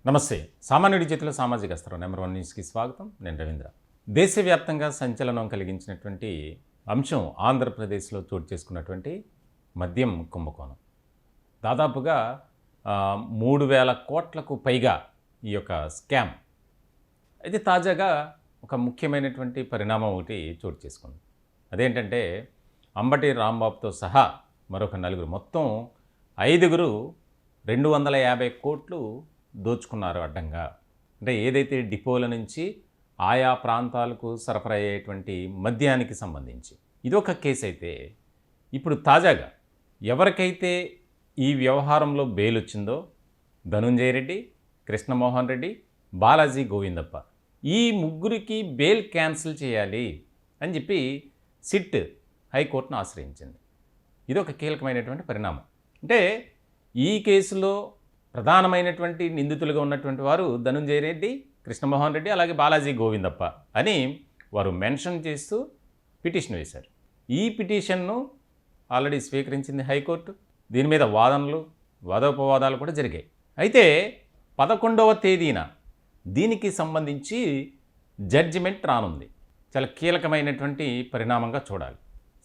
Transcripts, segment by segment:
నమస్తే. సామాన్యుడి చేతిలో సామాజిక అస్త్రం నెంబర్ 1 న్యూస్కి స్వాగతం. నేను రవీంద్ర. దేశవ్యాప్తంగా సంచలనం కలిగించినటువంటి అంశం ఆంధ్రప్రదేశ్లో చోటు చేసుకున్నటువంటి మద్యం కుంభకోణం. దాదాపుగా 3,000 కోట్లకు పైగా ఈ యొక్క స్కామ్. అయితే తాజాగా ఒక ముఖ్యమైనటువంటి పరిణామం ఒకటి చోటు చేసుకుంది. అదేంటంటే అంబటి రాంబాబుతో సహా మరొక నలుగురు, మొత్తం 5గురు 250 కోట్లు దోచుకున్నారు అడ్డంగా. అంటే ఏదైతే డిపోల నుంచి ఆయా ప్రాంతాలకు సరఫరా అయ్యేటువంటి మద్యానికి సంబంధించి ఇదొక కేసు అయితే, ఇప్పుడు తాజాగా ఎవరికైతే ఈ వ్యవహారంలో బెయిల్ వచ్చిందో ధనుంజయ రెడ్డి, కృష్ణమోహన్ రెడ్డి, బాలాజీ గోవిందప్ప, ఈ ముగ్గురికి బెయిల్ క్యాన్సిల్ చేయాలి అని చెప్పి సిట్ హైకోర్టును ఆశ్రయించింది. ఇదొక కీలకమైనటువంటి పరిణామం. అంటే ఈ కేసులో ప్రధానమైనటువంటి నిందితులుగా ఉన్నటువంటి వారు ధనుంజయ రెడ్డి, కృష్ణమోహన్ రెడ్డి, అలాగే బాలాజీ గోవిందప్ప అని వారు మెన్షన్ చేస్తూ పిటిషన్ వేశారు. ఈ పిటిషన్ను ఆల్రెడీ స్వీకరించింది హైకోర్టు. దీని మీద వాదోపవాదాలు కూడా జరిగాయి. అయితే 11వ తేదీన దీనికి సంబంధించి జడ్జిమెంట్ రానుంది. చాలా కీలకమైనటువంటి పరిణామంగా చూడాలి.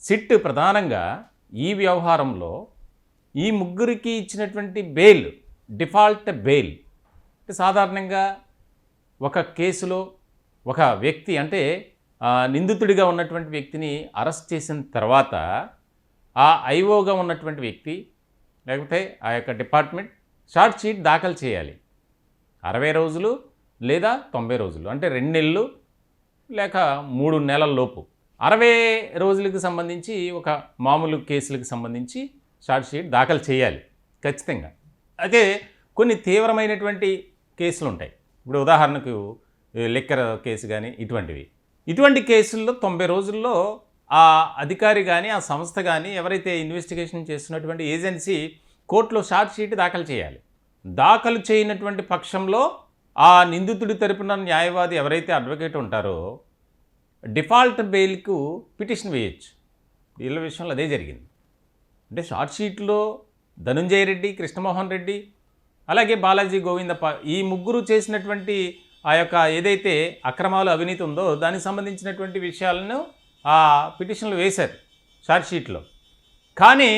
సిట్ ప్రధానంగా ఈ వ్యవహారంలో ఈ ముగ్గురికి ఇచ్చినటువంటి బెయిల్, డిఫాల్ట్ బెయిల్, అంటే సాధారణంగా ఒక కేసులో ఒక వ్యక్తి, అంటే నిందితుడిగా ఉన్నటువంటి వ్యక్తిని అరెస్ట్ చేసిన తర్వాత ఆ ఐఓగా ఉన్నటువంటి వ్యక్తి లేకపోతే ఆ యొక్క డిపార్ట్మెంట్ షార్ట్ షీట్ దాఖలు చేయాలి. 60 రోజులు లేదా 90 రోజులు, అంటే 2 నెలలు లేక 3 నెలల లోపు. 60 రోజులకు సంబంధించి ఒక మామూలు కేసులకు సంబంధించి షార్ట్ షీట్ దాఖలు చేయాలి ఖచ్చితంగా. అయితే కొన్ని తీవ్రమైనటువంటి కేసులు ఉంటాయి. ఇప్పుడు ఉదాహరణకు లిక్కర్ కేసు కానీ ఇటువంటి కేసుల్లో 90 రోజుల్లో ఆ అధికారి కానీ ఆ సంస్థ కానీ ఎవరైతే ఇన్వెస్టిగేషన్ చేస్తున్నటువంటి ఏజెన్సీ కోర్టులో షార్ట్ షీట్ దాఖలు చేయాలి. దాఖలు చేయనటువంటి పక్షంలో ఆ నిందితుడి తరపున న్యాయవాది ఎవరైతే అడ్వకేట్ ఉంటారో డిఫాల్ట్ బెయిల్కు పిటిషన్ వేయచ్చు. వీళ్ళ విషయంలో అదే జరిగింది. అంటే షార్ట్ షీట్లో ధనుంజయ రెడ్డి, కృష్ణమోహన్ రెడ్డి, అలాగే బాలాజీ గోవిందప్ప, ఈ ముగ్గురు చేసినటువంటి ఆ యొక్క ఏదైతే అక్రమాలు, అవినీతి ఉందో దానికి సంబంధించినటువంటి విషయాలను ఆ పిటిషన్లు వేశారు షార్ట్ షీట్లో. కానీ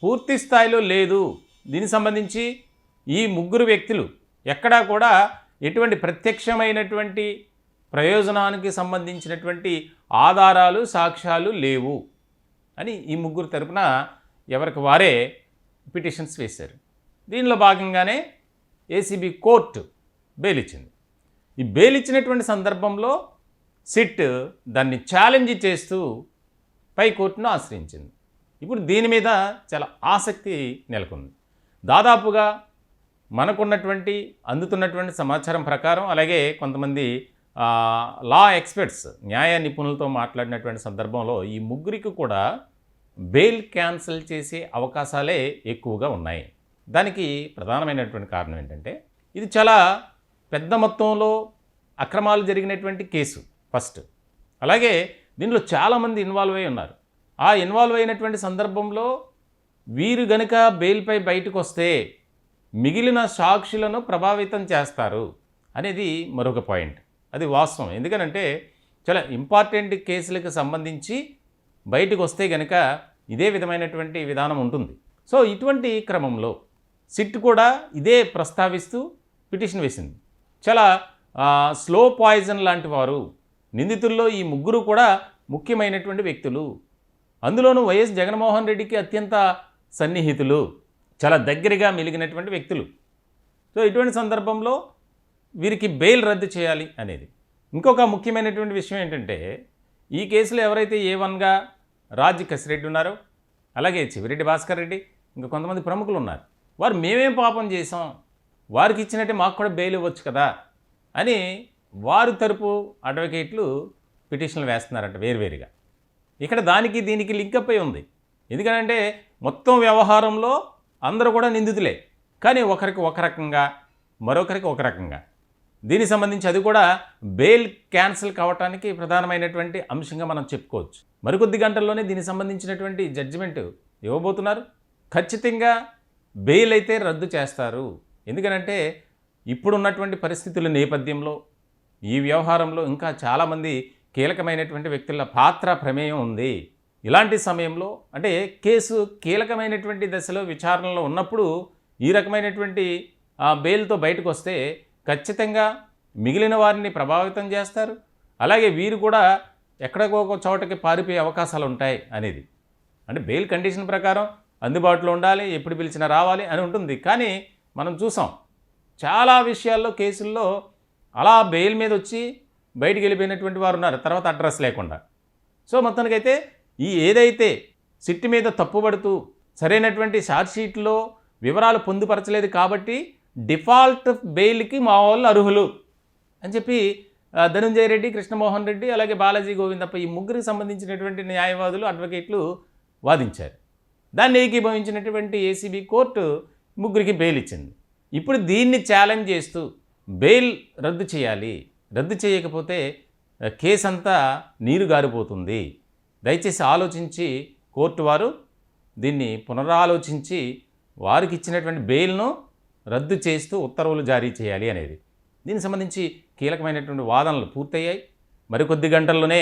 పూర్తి స్థాయిలో లేదు. దీనికి సంబంధించి ఈ ముగ్గురు వ్యక్తులు ఎక్కడా కూడా ఎటువంటి ప్రత్యక్షమైనటువంటి ప్రయోజనానికి సంబంధించినటువంటి ఆధారాలు, సాక్ష్యాలు లేవు అని ఈ ముగ్గురు తరపున ఎవరికి వారే పిటిషన్స్ వేశారు. దీనిలో భాగంగానే ఏసీబీ కోర్టు బెయిల్ ఇచ్చింది. ఈ బెయిల్ ఇచ్చినటువంటి సందర్భంలో సిట్ దాన్ని ఛాలెంజ్ చేస్తూ పై కోర్టును ఆశ్రయించింది. ఇప్పుడు దీని మీద చాలా ఆసక్తి నెలకొంది. దాదాపుగా మనకున్నటువంటి అందుతున్నటువంటి సమాచారం ప్రకారం, అలాగే కొంతమంది లా ఎక్స్పర్ట్స్, న్యాయ నిపుణులతో మాట్లాడినటువంటి సందర్భంలో ఈ ముగ్గురికి కూడా బెయిల్ క్యాన్సిల్ చేసే అవకాశాలే ఎక్కువగా ఉన్నాయి. దానికి ప్రధానమైనటువంటి కారణం ఏంటంటే ఇది చాలా పెద్ద మొత్తంలో అక్రమాలు జరిగినటువంటి కేసు ఫస్ట్. అలాగే దీనిలో చాలామంది ఇన్వాల్వ్ అయి ఉన్నారు. ఆ ఇన్వాల్వ్ అయినటువంటి సందర్భంలో వీరు గనుక బెయిల్పై బయటకు వస్తే మిగిలిన సాక్షులను ప్రభావితం చేస్తారు అనేది మరొక పాయింట్. అది వాస్తవం. ఎందుకనంటే చాలా ఇంపార్టెంట్ కేసులకు సంబంధించి బయటకు వస్తే కనుక ఇదే విధమైనటువంటి విధానం ఉంటుంది. సో ఇటువంటి క్రమంలో సిట్ కూడా ఇదే ప్రస్తావిస్తూ పిటిషన్ వేసింది. చాలా స్లో పాయిజన్ లాంటి వారు నిందితుల్లో ఈ ముగ్గురు కూడా ముఖ్యమైనటువంటి వ్యక్తులు. అందులోనూ వైఎస్ జగన్మోహన్ రెడ్డికి అత్యంత సన్నిహితులు, చాలా దగ్గరగా మెలిగినటువంటి వ్యక్తులు. సో ఇటువంటి సందర్భంలో వీరికి బెయిల్ రద్దు చేయాలి అనేది. ఇంకొక ముఖ్యమైనటువంటి విషయం ఏంటంటే ఈ కేసులో ఎవరైతే A1గా రాజ్ కసిరెడ్డి ఉన్నారో, అలాగే చివిరెడ్డి భాస్కర్ రెడ్డి, ఇంకా కొంతమంది ప్రముఖులు ఉన్నారు. వారు మేమేం పాపం చేసాం, వారికి ఇచ్చినట్టే మాకు కూడా బెయిల్ ఇవ్వచ్చు కదా అని వారు తరపు అడ్వకేట్లు పిటిషన్లు వేస్తున్నారంట వేరువేరుగా. ఇక్కడ దానికి దీనికి లింకప్ అయి ఉంది. ఎందుకంటే మొత్తం వ్యవహారంలో అందరూ కూడా నిందితులే, కానీ ఒకరికి ఒక రకంగా, మరొకరికి ఒక రకంగా. దీనికి సంబంధించి అది కూడా బెయిల్ క్యాన్సిల్ కావటానికి ప్రధానమైనటువంటి అంశంగా మనం చెప్పుకోవచ్చు. మరికొద్ది గంటల్లోనే దీనికి సంబంధించినటువంటి జడ్జిమెంట్ ఇవ్వబోతున్నారు. ఖచ్చితంగా బెయిల్ అయితే రద్దు చేస్తారు. ఎందుకనంటే ఇప్పుడున్నటువంటి పరిస్థితుల నేపథ్యంలో ఈ వ్యవహారంలో ఇంకా చాలామంది కీలకమైనటువంటి వ్యక్తుల పాత్ర ప్రమేయం ఉంది. ఇలాంటి సమయంలో అంటే కేసు కీలకమైనటువంటి దశలో విచారణలో ఉన్నప్పుడు ఈ రకమైనటువంటి బెయిల్తో బయటకు వస్తే ఖచ్చితంగా మిగిలిన వారిని ప్రభావితం చేస్తారు. అలాగే వీరు కూడా ఎక్కడికో ఒక చోటకి పారిపోయే అవకాశాలు ఉంటాయి అనేది. అంటే బెయిల్ కండిషన్ ప్రకారం అందుబాటులో ఉండాలి, ఎప్పుడు పిలిచినా రావాలి అని ఉంటుంది. కానీ మనం చూసాం చాలా విషయాల్లో కేసుల్లో అలా బెయిల్ మీద వచ్చి బయటికి వెళ్ళిపోయినటువంటి వారు ఉన్నారు, తర్వాత అడ్రస్ లేకుండా. సో మొత్తానికైతే ఈ ఏదైతే సిట్ మీద తప్పుపడుతూ సరైనటువంటి ఛార్జ్షీట్లో వివరాలు పొందుపరచలేదు కాబట్టి డిఫాల్ట్ బెయిల్కి మా వాళ్ళు అర్హులు అని చెప్పి ధనుంజయ రెడ్డి, కృష్ణమోహన్ రెడ్డి, అలాగే బాలాజీ గోవిందప్ప ఈ ముగ్గురికి సంబంధించినటువంటి న్యాయవాదులు, అడ్వకేట్లు వాదించారు. దాన్ని ఏకీభవించినటువంటి ఏసీబీ కోర్టు ముగ్గురికి బెయిల్ ఇచ్చింది. ఇప్పుడు దీన్ని ఛాలెంజ్ చేస్తూ బెయిల్ రద్దు చేయాలి, రద్దు చేయకపోతే కేసు అంతా నీరు గారిపోతుంది, దయచేసి ఆలోచించి కోర్టు వారు దీన్ని పునరాలోచించి వారికి ఇచ్చినటువంటి బెయిల్ను రద్దు చేస్తూ ఉత్తర్వులు జారీ చేయాలి అనేది. దీనికి సంబంధించి కీలకమైనటువంటి వాదనలు పూర్తయ్యాయి. మరికొద్ది గంటల్లోనే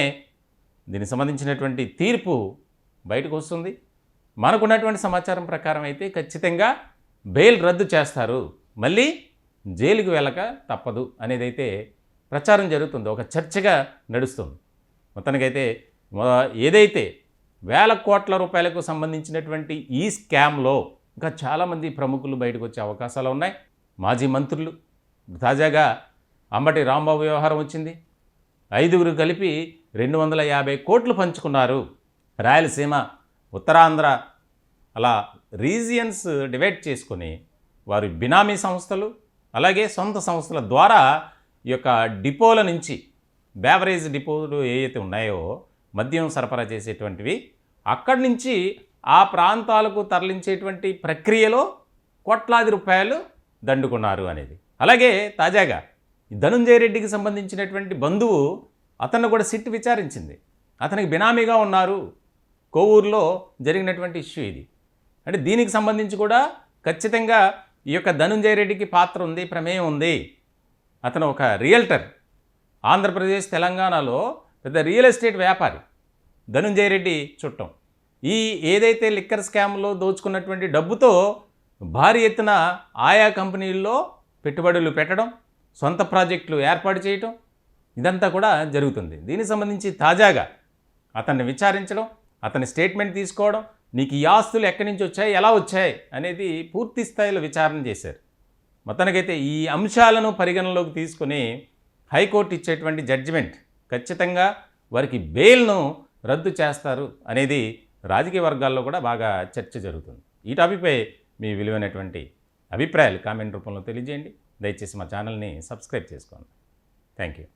దీనికి సంబంధించినటువంటి తీర్పు బయటకు వస్తుంది. మనకున్నటువంటి సమాచారం ప్రకారం అయితే ఖచ్చితంగా బెయిల్ రద్దు చేస్తారు, మళ్ళీ జైలుకు వెళ్ళక తప్పదు అనేదైతే ప్రచారం జరుగుతుంది, ఒక చర్చగా నడుస్తుంది. మొత్తానికైతే ఏదైతే వేల కోట్ల రూపాయలకు సంబంధించినటువంటి ఈ స్కామ్లో ఇంకా చాలామంది ప్రముఖులు బయటకు వచ్చే అవకాశాలు ఉన్నాయి. మాజీ మంత్రులు, తాజాగా అంబటి రాంబాబు వ్యవహారం వచ్చింది. 5గురు కలిపి 250 కోట్లు పంచుకున్నారు. రాయలసీమ, ఉత్తరాంధ్ర అలా రీజియన్స్ డివైడ్ చేసుకొని వారి బినామీ సంస్థలు అలాగే సొంత సంస్థల ద్వారా ఈ యొక్క డిపోల నుంచి బేవరేజ్ డిపోలు ఏవైతే ఉన్నాయో మద్యం సరఫరా చేసేటువంటివి అక్కడి నుంచి ఆ ప్రాంతాలకు తరలించేటువంటి ప్రక్రియలో కోట్లాది రూపాయలు దండుకున్నారు అనేది. అలాగే తాజాగా ధనుంజయ రెడ్డికి సంబంధించినటువంటి బంధువు అతన్ని కూడా సిట్ విచారించింది. అతనికి బినామీగా ఉన్నారు, కోవూరులో జరిగినటువంటి ఇష్యూ ఇది. అంటే దీనికి సంబంధించి కూడా ఖచ్చితంగా ఈ యొక్క ధనుంజయ రెడ్డికి పాత్ర ఉంది, ప్రమేయం ఉంది. అతను ఒక రియల్టర్, ఆంధ్రప్రదేశ్ తెలంగాణలో పెద్ద రియల్ ఎస్టేట్ వ్యాపారి. ధనుంజయ రెడ్డి చుట్టం ఈ ఏదైతే లిక్కర్ స్కామ్లో దోచుకున్నటువంటి డబ్బుతో భారీ ఎత్తున ఆయా కంపెనీల్లో పెట్టుబడులు పెట్టడం, సొంత ప్రాజెక్టులు ఏర్పాటు చేయటం, ఇదంతా కూడా జరుగుతుంది. దీనికి సంబంధించి తాజాగా అతన్ని విచారించడం, అతని స్టేట్మెంట్ తీసుకోవడం, నీకు ఈ ఆస్తులు ఎక్కడి నుంచి వచ్చాయి, ఎలా వచ్చాయి అనేది పూర్తి స్థాయిలో విచారణ చేశారు. మొత్తానికైతే ఈ అంశాలను పరిగణనలోకి తీసుకుని హైకోర్టు ఇచ్చేటువంటి జడ్జిమెంట్ ఖచ్చితంగా వారికి బెయిల్ను రద్దు చేస్తారు అనేది రాజకీయ వర్గాల్లో కూడా బాగా చర్చ జరుగుతుంది. ఈ టాపిక్పై మీ విలువైనటువంటి అభిప్రాయాలు కామెంట్ రూపంలో తెలియజేయండి. దయచేసి మా ఛానల్ని సబ్స్క్రైబ్ చేసుకోండి. Thank you.